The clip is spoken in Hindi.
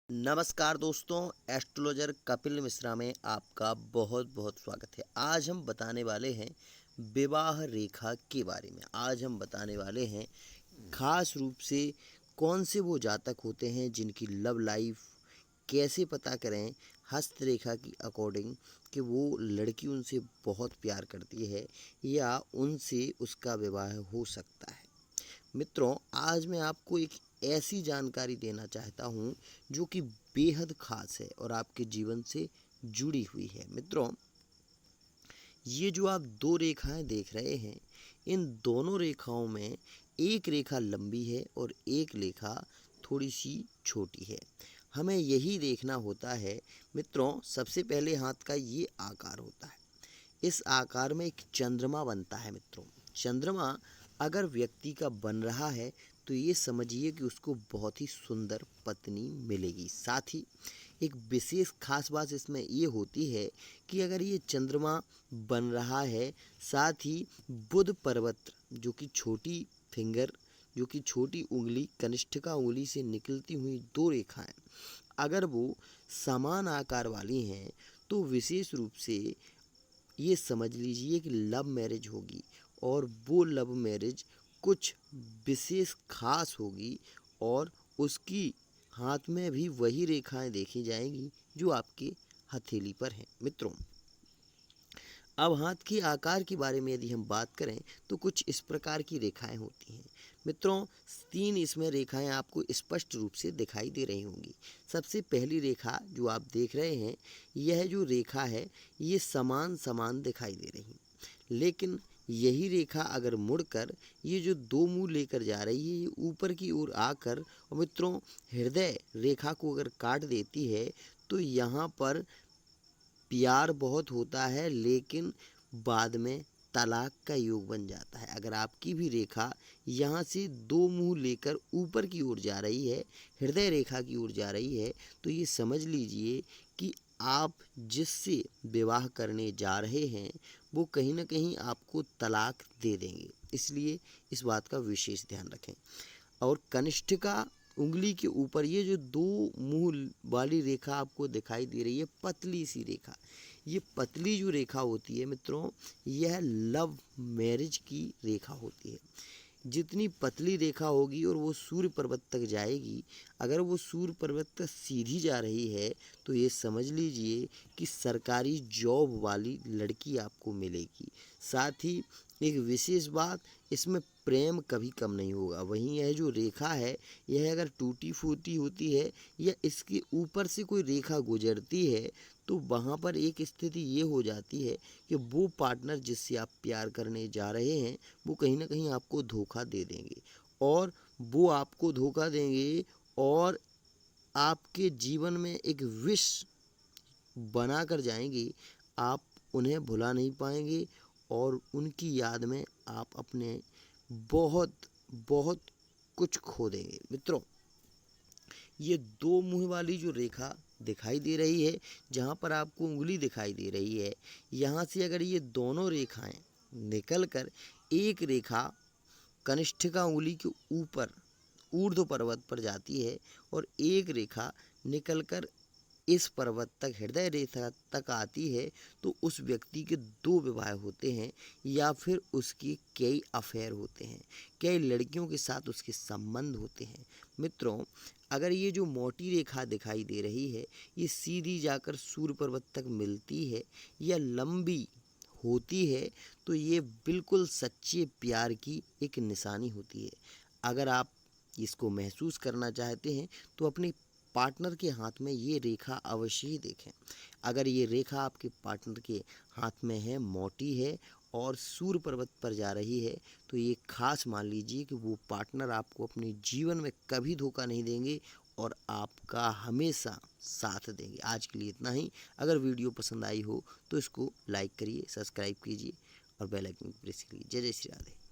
नमस्कार दोस्तों, एस्ट्रोलॉजर कपिल मिश्रा में आपका बहुत बहुत स्वागत है। आज हम बताने वाले हैं विवाह रेखा के बारे में। आज हम बताने वाले हैं खास रूप से कौन से वो जातक होते हैं जिनकी लव लाइफ कैसे पता करें हस्तरेखा की अकॉर्डिंग कि वो लड़की उनसे बहुत प्यार करती है या उनसे उसका विवाह हो सकता है। मित्रों, आज मैं आपको एक ऐसी जानकारी देना चाहता हूँ जो कि बेहद खास है और आपके जीवन से जुड़ी हुई है। मित्रों, ये जो आप दो रेखाएं देख रहे हैं, इन दोनों रेखाओं में एक रेखा लंबी है और एक रेखा थोड़ी सी छोटी है। हमें यही देखना होता है। मित्रों, सबसे पहले हाथ का ये आकार होता है। इस आकार में एक चंद्रमा बनता है। मित्रों, चंद्रमा अगर व्यक्ति का बन रहा है तो ये समझिए कि उसको बहुत ही सुंदर पत्नी मिलेगी। साथ ही एक विशेष खास बात इसमें ये होती है कि अगर ये चंद्रमा बन रहा है, साथ ही बुध पर्वत जो कि छोटी फिंगर, जो कि छोटी उंगली, कनिष्ठिका उंगली से निकलती हुई दो रेखाएं अगर वो समान आकार वाली हैं तो विशेष रूप से ये समझ लीजिए कि लव मैरिज होगी और वो लव मैरिज कुछ विशेष खास होगी और उसकी हाथ में भी वही रेखाएं देखी जाएंगी जो आपके हथेली पर हैं। मित्रों, अब हाथ के आकार के बारे में यदि हम बात करें तो कुछ इस प्रकार की रेखाएं होती हैं। मित्रों, तीन इसमें रेखाएं आपको स्पष्ट रूप से दिखाई दे रही होंगी। सबसे पहली रेखा जो आप देख रहे हैं, यह जो रेखा है ये समान समान दिखाई दे रही, लेकिन यही रेखा अगर मुड़कर ये जो दो मुंह लेकर जा रही है, ये ऊपर की ओर आकर और मित्रों हृदय रेखा को अगर काट देती है तो यहाँ पर प्यार बहुत होता है, लेकिन बाद में तलाक का योग बन जाता है। अगर आपकी भी रेखा यहाँ से दो मुंह लेकर ऊपर की ओर जा रही है, हृदय रेखा की ओर जा रही है, तो ये समझ लीजिए कि आप जिससे विवाह करने जा रहे हैं वो कहीं ना कहीं आपको तलाक दे देंगे। इसलिए इस बात का विशेष ध्यान रखें। और कनिष्ठिका उंगली के ऊपर ये जो दो मुंह वाली रेखा आपको दिखाई दे रही है, पतली सी रेखा, ये पतली जो रेखा होती है मित्रों, यह लव मैरिज की रेखा होती है। जितनी पतली रेखा होगी और वो सूर्य पर्वत तक जाएगी, अगर वो सूर्य पर्वत तक सीधी जा रही है तो ये समझ लीजिए कि सरकारी जॉब वाली लड़की आपको मिलेगी। साथ ही एक विशेष बात, इसमें प्रेम कभी कम नहीं होगा। वहीं यह जो रेखा है, यह अगर टूटी फूटी होती है या इसके ऊपर से कोई रेखा गुजरती है तो वहाँ पर एक स्थिति ये हो जाती है कि वो पार्टनर जिससे आप प्यार करने जा रहे हैं वो कहीं ना कहीं आपको धोखा दे देंगे और वो आपको धोखा देंगे और आपके जीवन में एक विष बना कर जाएंगे। आप उन्हें भुला नहीं पाएंगे और उनकी याद में आप अपने बहुत बहुत कुछ खो देंगे। मित्रों, ये दो मुंह वाली जो रेखा दिखाई दे रही है, जहाँ पर आपको उंगली दिखाई दे रही है, यहाँ से अगर ये दोनों रेखाएं निकल कर एक रेखा कनिष्ठिका उंगली के ऊपर ऊर्ध्व पर्वत पर जाती है और एक रेखा निकलकर इस पर्वत तक हृदय रेखा तक आती है, तो उस व्यक्ति के दो विवाह होते हैं या फिर उसके कई अफेयर होते हैं, कई लड़कियों के साथ उसके संबंध होते हैं। मित्रों, अगर ये जो मोटी रेखा दिखाई दे रही है ये सीधी जाकर सूर्य पर्वत तक मिलती है या लंबी होती है तो ये बिल्कुल सच्चे प्यार की एक निशानी होती है। अगर आप इसको महसूस करना चाहते हैं तो अपने पार्टनर के हाथ में ये रेखा अवश्य ही देखें। अगर ये रेखा आपके पार्टनर के हाथ में है, मोटी है और सूर्य पर्वत पर जा रही है, तो ये खास मान लीजिए कि वो पार्टनर आपको अपने जीवन में कभी धोखा नहीं देंगे और आपका हमेशा साथ देंगे। आज के लिए इतना ही। अगर वीडियो पसंद आई हो तो इसको लाइक करिए, सब्सक्राइब कीजिए और बेल आइकन प्रेस कीजिए। जय जय श्री राधे।